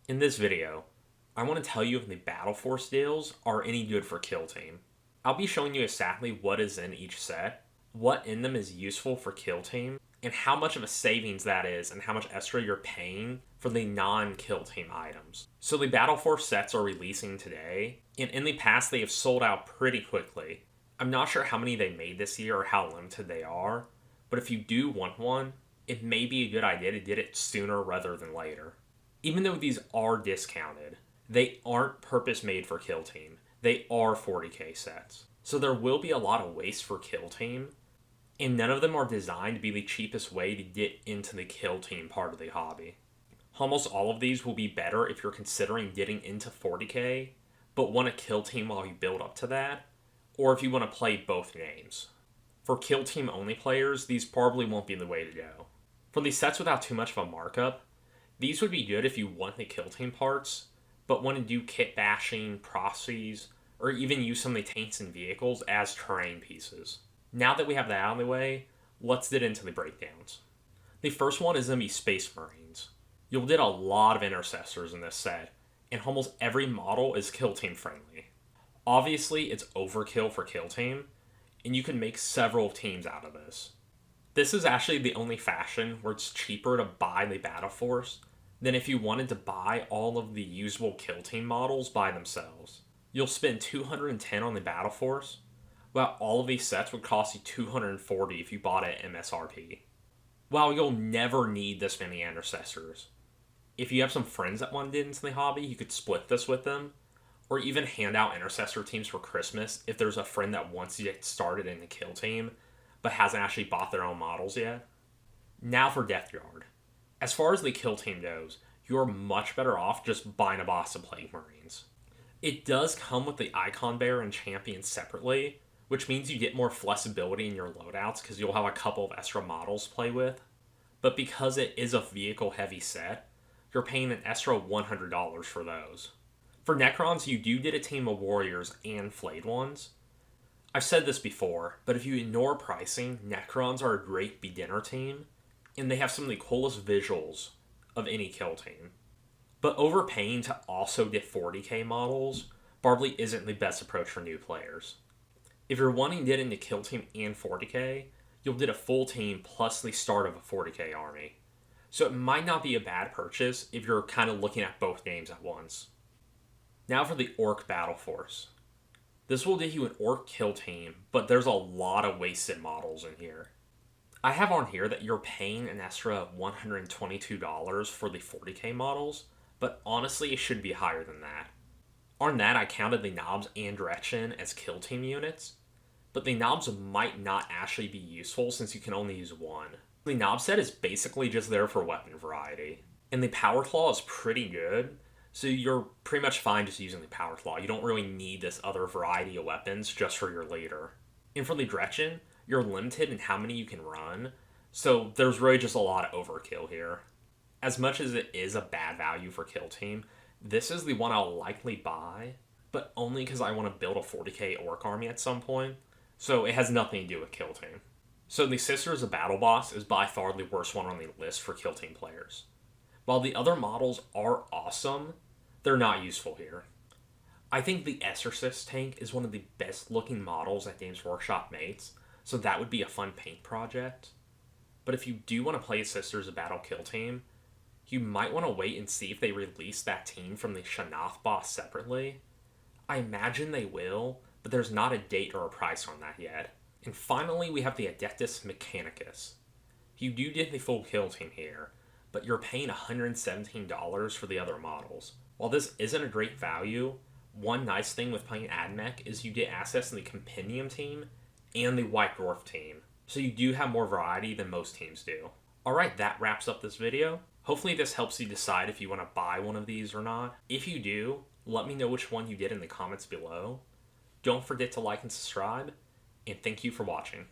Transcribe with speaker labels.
Speaker 1: In this video, I want to tell you if the Battleforce deals are any good for Kill Team. I'll be showing you exactly what is in each set, what in them is useful for Kill Team, and how much of a savings that is and how much extra you're paying for the non-Kill Team items. So the Battleforce sets are releasing today, and in the past they have sold out pretty quickly. I'm not sure how many they made this year or how limited they are, but if you do want one, it may be a good idea to get it sooner rather than later. Even though these are discounted, they aren't purpose made for Kill Team. They are 40k sets. So there will be a lot of waste for Kill Team, and none of them are designed to be the cheapest way to get into the Kill Team part of the hobby. Almost all of these will be better if you're considering getting into 40k, but want to Kill Team while you build up to that, or if you want to play both games. For Kill Team only players, these probably won't be the way to go. For these sets without too much of a markup, these would be good if you want the Kill Team parts, but want to do kit bashing, proxies, or even use some of the tanks and vehicles as terrain pieces. Now that we have that out of the way, let's get into the breakdowns. The first one is going to be Space Marines. You'll get a lot of intercessors in this set, and almost every model is Kill Team friendly. Obviously, it's overkill for Kill Team, and you can make several teams out of this. This is actually the only faction where it's cheaper to buy the Battleforce than if you wanted to buy all of the usable Kill Team models by themselves. You'll spend 210 on the Battleforce, while all of these sets would cost you 240 if you bought it at MSRP. While you'll never need this many intercessors, if you have some friends that want to get into the hobby, you could split this with them, or even hand out intercessor teams for Christmas if there's a friend that wants to get started in the Kill Team, but hasn't actually bought their own models yet. Now for Death Guard. As far as the Kill Team goes, you're much better off just buying a box of Plague Marines. It does come with the Icon Bearer and Champion separately, which means you get more flexibility in your loadouts because you'll have a couple of extra models to play with. But because it is a vehicle heavy set, you're paying an extra $100 for those. For Necrons, you do get a team of warriors and flayed ones. I've said this before, but if you ignore pricing, Necrons are a great beginner team, and they have some of the coolest visuals of any Kill Team. But overpaying to also get 40k models probably isn't the best approach for new players. If you're wanting to get into Kill Team and 40k, you'll get a full team plus the start of a 40k army. So it might not be a bad purchase if you're kind of looking at both games at once. Now for the Orks Battleforce. This will get you an Ork Kill Team, but there's a lot of wasted models in here. I have on here that you're paying an extra $122 for the 40k models, but honestly it should be higher than that. On that I counted the knobs and direction as Kill Team units, but the knobs might not actually be useful since you can only use one. The knob set is basically just there for weapon variety, and the Power Claw is pretty good, so you're pretty much fine just using the Power Claw. You don't really need this other variety of weapons just for your leader. And for the direction, you're limited in how many you can run, so there's really just a lot of overkill here. As much as it is a bad value for Kill Team, this is the one I'll likely buy, but only because I want to build a 40k Orc army at some point, so it has nothing to do with Kill Team. So the Sisters of Battle boss is by far the worst one on the list for Kill Team players. While the other models are awesome, they're not useful here. I think the Exorcist tank is one of the best looking models that Games Workshop makes, so that would be a fun paint project. But if you do want to play Sisters of Battle Kill Team, you might want to wait and see if they release that team from the Shanath boss separately. I imagine they will, but there's not a date or a price on that yet. And finally, we have the Adeptus Mechanicus. You do get the full Kill Team here, but you're paying $117 for the other models. While this isn't a great value, one nice thing with playing AdMech is you get access to the Compendium team and the White Dwarf team, so you do have more variety than most teams do. Alright, that wraps up this video. Hopefully this helps you decide if you want to buy one of these or not. If you do, let me know which one you did in the comments below. Don't forget to like and subscribe, and thank you for watching.